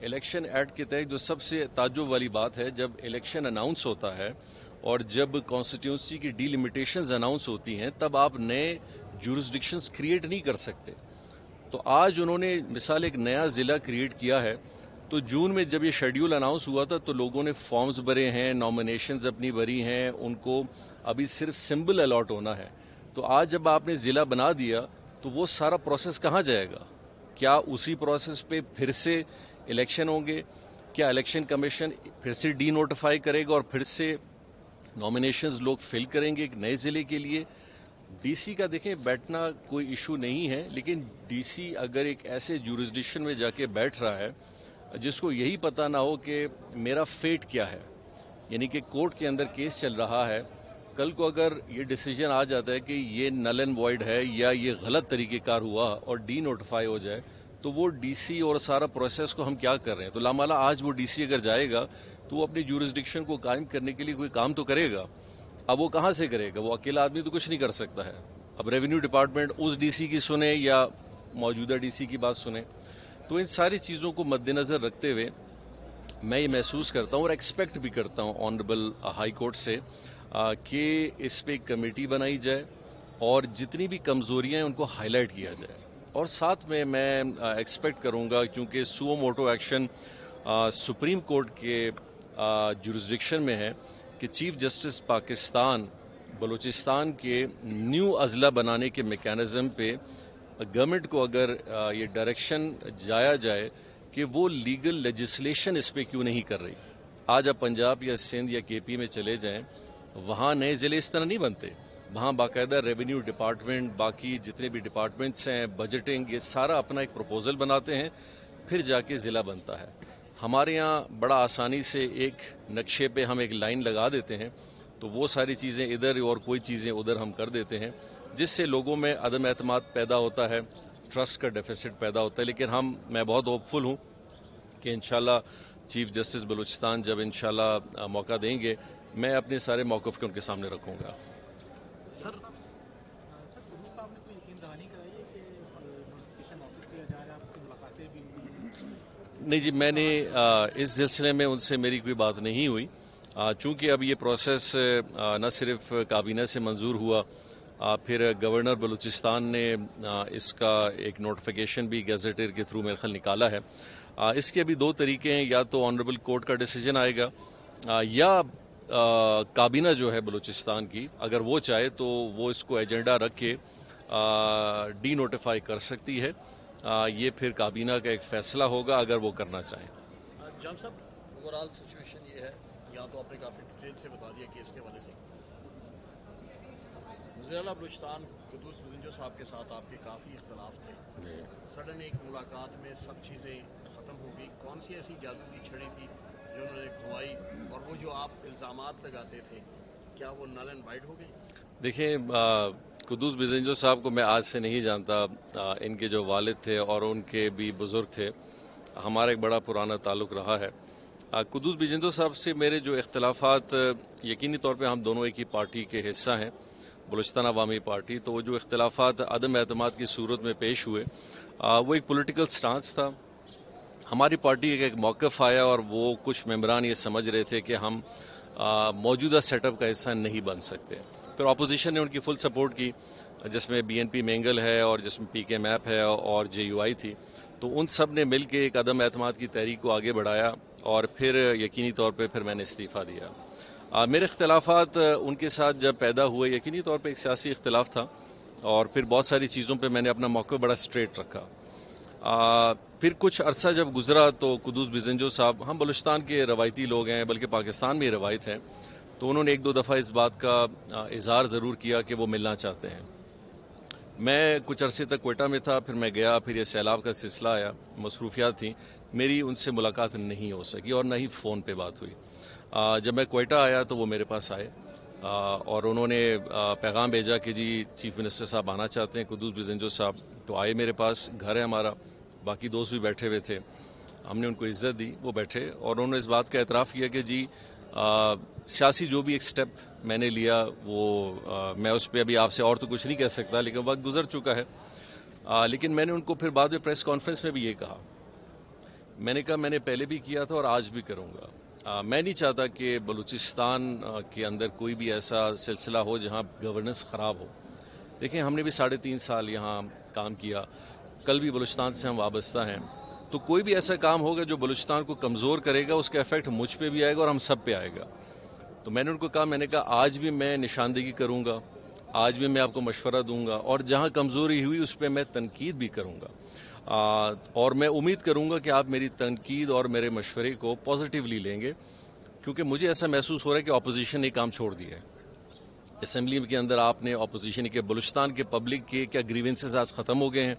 Election act کے تحت جو سب سے تعجب والی بات ہے، جب الیکشن اناؤنس ہوتا ہے اور جب کانسٹیٹیوئنسی کی ڈی لمیٹیشنز اناؤنس ہوتی ہیں، تب آپ نئے جورسڈکشنز کریٹ نہیں کر سکتے. تو آج انہوں نے مثال ایک نیا ضلع کریٹ کیا ہے. تو جون میں جب یہ شیڈیول اناؤنس ہوا تھا تو لوگوں نے فارمز بھرے ہیں، نامینیشنز اپنی بھری ہیں، ان کو ابھی صرف سمبل الاٹ ہونا ہے. تو آج جب آپ نے ضلع بنا دیا تو وہ سارا پروسیس کہاں جائے گا؟ کیا اسی پروسیس پہ پھر سے الیکشن ہوں گے؟ کیا الیکشن کمیشن پھر سے ڈی نوٹیفائی کرے گا اور پھر سے نامینیشنز لوگ فل کریں گے ایک نئے ضلع کے لیے؟ ڈی سی کا دیکھیں بیٹھنا کوئی ایشو نہیں ہے، لیکن ڈی سی اگر ایک ایسے جورسڈکشن میں جا کے بیٹھ رہا ہے جس کو یہی پتہ نہ ہو کہ میرا فیٹ کیا ہے، یعنی کہ کورٹ کے اندر کیس چل رہا ہے، کل کو اگر یہ ڈیسیجن آ جاتا ہے کہ یہ نل اینڈ وائڈ ہے یا یہ غلط طریقہ کار ہوا اور ڈی نوٹیفائی ہو جائے، تو وہ ڈی سی اور سارا پروسیس کو ہم کیا کر رہے ہیں؟ تو لامالا آج وہ ڈی سی اگر جائے گا تو وہ اپنی جورسڈکشن کو قائم کرنے کے لیے کوئی کام تو کرے گا. اب وہ کہاں سے کرے گا؟ وہ اکیلا آدمی تو کچھ نہیں کر سکتا ہے. اب ریونیو ڈپارٹمنٹ اس ڈی سی کی سنے یا موجودہ ڈی سی کی بات سنے. تو ان ساری چیزوں کو مد نظر رکھتے ہوئے میں یہ محسوس کرتا ہوں اور ایکسپیکٹ بھی کرتا ہوں آنریبل ہائی کورٹ سے کہ اس پہ ایک کمیٹی بنائی جائے اور جتنی بھی کمزوریاں ہیں ان کو ہائی لائٹ کیا جائے. اور ساتھ میں ایکسپیکٹ کروں گا، کیونکہ سو موٹو ایکشن سپریم کورٹ کے جورسڈکشن میں ہے، کہ چیف جسٹس پاکستان بلوچستان کے نیو اضلاع بنانے کے میکانزم پہ گورنمنٹ کو اگر یہ ڈائریکشن جایا جائے کہ وہ لیگل لیجسلیشن اس پہ کیوں نہیں کر رہی. آج آپ پنجاب یا سندھ یا کے پی میں چلے جائیں، وہاں نئے ضلع اس طرح نہیں بنتے. وہاں باقاعدہ ریونیو ڈپارٹمنٹ، باقی جتنے بھی ڈپارٹمنٹس ہیں، بجٹنگ، یہ سارا اپنا ایک پروپوزل بناتے ہیں، پھر جا کے ضلع بنتا ہے. ہمارے یہاں بڑا آسانی سے ایک نقشے پہ ہم ایک لائن لگا دیتے ہیں، تو وہ ساری چیزیں ادھر اور کوئی چیزیں ادھر ہم کر دیتے ہیں، جس سے لوگوں میں عدم اعتماد پیدا ہوتا ہے، ٹرسٹ کا ڈیفیسٹ پیدا ہوتا ہے. لیکن میں بہت ہوپ فل ہوں کہ انشاءاللہ چیف جسٹس بلوچستان جب انشاءاللہ موقع دیں گے، میں اپنے سارے موقف کو ان کے سامنے رکھوں گا. سر قدوس صاحب نے کوئی یقین دہانی کرائی ہے کہ نوٹیفکیشن واپس لیا جا رہا ہے؟ آپ سے ملاقاتیں بھی ہوئی؟ نہیں جی، میں نے اس سلسلے میں ان سے میری کوئی بات نہیں ہوئی. چونکہ اب یہ پروسیس نہ صرف کابینہ سے منظور ہوا، پھر گورنر بلوچستان نے اس کا ایک نوٹیفیکیشن بھی گیزیٹر کے تھرو میرے خیال نکالا ہے. اس کے ابھی دو طریقے ہیں، یا تو آنریبل کورٹ کا ڈیسیجن آئے گا یا کابینہ جو ہے بلوچستان کی، اگر وہ چاہے تو وہ اس کو ایجنڈا رکھ کے ڈی نوٹیفائی کر سکتی ہے. یہ پھر کابینہ کا ایک فیصلہ ہوگا اگر وہ کرنا چاہیں. جان صاحب، اوورآل سچویشن یہ ہے، یا تو آپ نے کافی ڈیٹیل سے بتا دیا کیس کے حوالے سے. وزیر اعلیٰ بلوچستان قدوس بزنجو صاحب کے ساتھ آپ کے کافی اختلاف تھے، سڈن ایک ملاقات میں سب چیزیں ختم ہو گئی. کون سی ایسی جادو کی چھڑی تھی جو انہوں نے گھمائی، اور وہ جو آپ الزامات لگاتے تھے کیا وہ نل اینڈ وائڈ ہو گئی؟ دیکھیں، قدوس بزنجو صاحب کو میں آج سے نہیں جانتا. ان کے جو والد تھے اور ان کے بھی بزرگ تھے، ہمارا ایک بڑا پرانا تعلق رہا ہے. قدوس بزنجو صاحب سے میرے جو اختلافات، یقینی طور پہ ہم دونوں ایک ہی پارٹی کے حصہ ہیں، بلوچستان عوامی پارٹی، تو وہ جو اختلافات عدم اعتماد کی صورت میں پیش ہوئے، وہ ایک پولیٹیکل سٹانس تھا. ہماری پارٹی کا ایک موقف آیا اور وہ کچھ ممبران یہ سمجھ رہے تھے کہ ہم موجودہ سیٹ اپ کا حصہ نہیں بن سکتے. پھر اپوزیشن نے ان کی فل سپورٹ کی، جس میں بی این پی مینگل ہے اور جس میں پی کے میپ ہے اور جے یو آئی تھی. تو ان سب نے مل کے ایک عدم اعتماد کی تحریک کو آگے بڑھایا اور پھر یقینی طور پہ پھر میں نے استعفیٰ دیا. میرے اختلافات ان کے ساتھ جب پیدا ہوئے، یقینی طور پہ ایک سیاسی اختلاف تھا، اور پھر بہت ساری چیزوں پہ میں نے اپنا موقع بڑا اسٹریٹ رکھا. پھر کچھ عرصہ جب گزرا تو قدوس بزنجو صاحب، ہم بلوچستان کے روایتی لوگ ہیں، بلکہ پاکستان میں روایت ہے، تو انہوں نے ایک دو دفعہ اس بات کا اظہار ضرور کیا کہ وہ ملنا چاہتے ہیں. میں کچھ عرصے تک کوئٹہ میں تھا، پھر میں گیا، پھر یہ سیلاب کا سلسلہ آیا، مصروفیات تھیں، میری ان سے ملاقات نہیں ہو سکی اور نہ ہی فون پہ بات ہوئی. جب میں کوئٹہ آیا تو وہ میرے پاس آئے اور انہوں نے پیغام بھیجا کہ جی چیف منسٹر صاحب آنا چاہتے ہیں قدوس بزنجو صاحب. تو آئے میرے پاس، گھر ہے ہمارا، باقی دوست بھی بیٹھے ہوئے تھے، ہم نے ان کو عزت دی، وہ بیٹھے، اور انہوں نے اس بات کا اعتراف کیا کہ جی سیاسی جو بھی ایک سٹیپ میں نے لیا وہ میں اس پہ ابھی آپ سے اور تو کچھ نہیں کہہ سکتا، لیکن وقت گزر چکا ہے. لیکن میں نے ان کو پھر بعد میں پریس کانفرنس میں بھی یہ کہا میں نے کہا میں نے پہلے بھی کیا تھا اور آج بھی کروں گا. میں نہیں چاہتا کہ بلوچستان کے اندر کوئی بھی ایسا سلسلہ ہو جہاں گورننس خراب ہو. دیکھیں ہم نے بھی 3.5 سال یہاں کام کیا, کل بھی بلوچستان سے ہم وابستہ ہیں, تو کوئی بھی ایسا کام ہوگا جو بلوچستان کو کمزور کرے گا اس کا ایفیکٹ مجھ پہ بھی آئے گا اور ہم سب پہ آئے گا. تو میں نے ان کو کہا, میں نے کہا آج بھی میں نشاندہی کروں گا, آج بھی میں آپ کو مشورہ دوں گا, اور جہاں کمزوری ہوئی اس پہ میں تنقید بھی کروں گا, اور میں امید کروں گا کہ آپ میری تنقید اور میرے مشورے کو پازیٹیولی لیں گے, کیونکہ مجھے ایسا محسوس ہو رہا ہے کہ اپوزیشن نے کام چھوڑ دیا ہے. اسمبلی کے اندر آپ نے اپوزیشن کے بلوچستان کے پبلک کے کیا گریونسز آج ختم ہو گئے ہیں,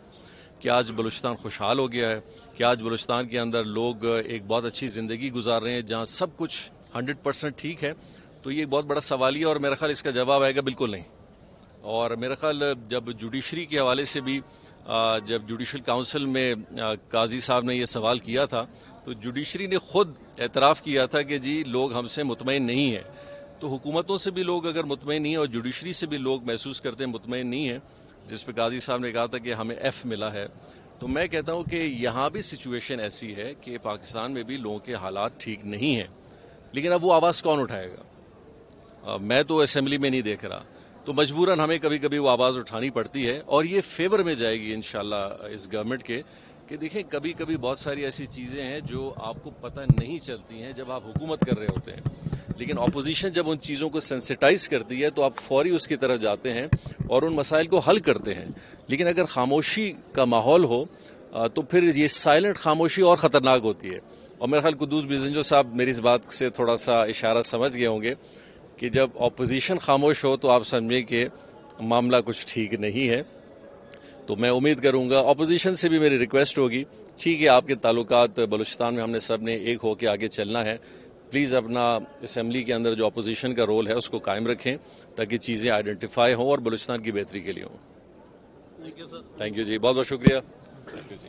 کہ آج بلوچستان خوشحال ہو گیا ہے, کہ آج بلوچستان کے اندر لوگ ایک بہت اچھی زندگی گزار رہے ہیں جہاں سب کچھ 100% ٹھیک ہے. تو یہ ایک بہت بڑا سوال ہے, اور میرا خیال اس کا جواب آئے گا بالکل نہیں. اور میرا خیال جب جوڈیشری کے حوالے سے بھی جب جوڈیشل کاؤنسل میں قاضی صاحب نے یہ سوال کیا تھا تو جوڈیشری نے خود اعتراف کیا تھا کہ جی لوگ ہم سے مطمئن نہیں ہیں. تو حکومتوں سے بھی لوگ اگر مطمئن نہیں ہیں اور جوڈیشری سے بھی لوگ محسوس کرتے ہیں مطمئن نہیں ہیں, جس پہ قاضی صاحب نے کہا تھا کہ ہمیں ایف ملا ہے, تو میں کہتا ہوں کہ یہاں بھی سچویشن ایسی ہے کہ پاکستان میں بھی لوگوں کے حالات ٹھیک نہیں ہیں. لیکن اب وہ آواز کون اٹھائے گا؟ میں تو اسمبلی میں نہیں دیکھ رہا, تو مجبوراً ہمیں کبھی کبھی وہ آواز اٹھانی پڑتی ہے, اور یہ فیور میں جائے گی انشاءاللہ اس گورنمنٹ کے, کہ دیکھیں کبھی کبھی بہت ساری ایسی چیزیں ہیں جو آپ کو پتہ نہیں چلتی ہیں جب آپ حکومت کر رہے ہوتے ہیں, لیکن اپوزیشن جب ان چیزوں کو سینسٹائز کرتی ہے تو آپ فوری اس کی طرف جاتے ہیں اور ان مسائل کو حل کرتے ہیں. لیکن اگر خاموشی کا ماحول ہو تو پھر یہ سائلنٹ خاموشی اور خطرناک ہوتی ہے. اور میرا خیال قدوس بزنجو صاحب میری اس بات سے تھوڑا سا اشارہ سمجھ گئے ہوں گے کہ جب اپوزیشن خاموش ہو تو آپ سمجھیں کہ معاملہ کچھ ٹھیک نہیں ہے. تو میں امید کروں گا, اپوزیشن سے بھی میری ریکویسٹ ہوگی, ٹھیک ہے آپ کے تعلقات بلوچستان میں ہم نے سب نے ایک ہو کے آگے چلنا ہے, پلیز اپنا اسمبلی کے اندر جو اپوزیشن کا رول ہے اس کو قائم رکھیں تاکہ چیزیں آئیڈینٹیفائی ہوں اور بلوچستان کی بہتری کے لیے ہوں. تھینک یو جی, بہت بہت شکریہ.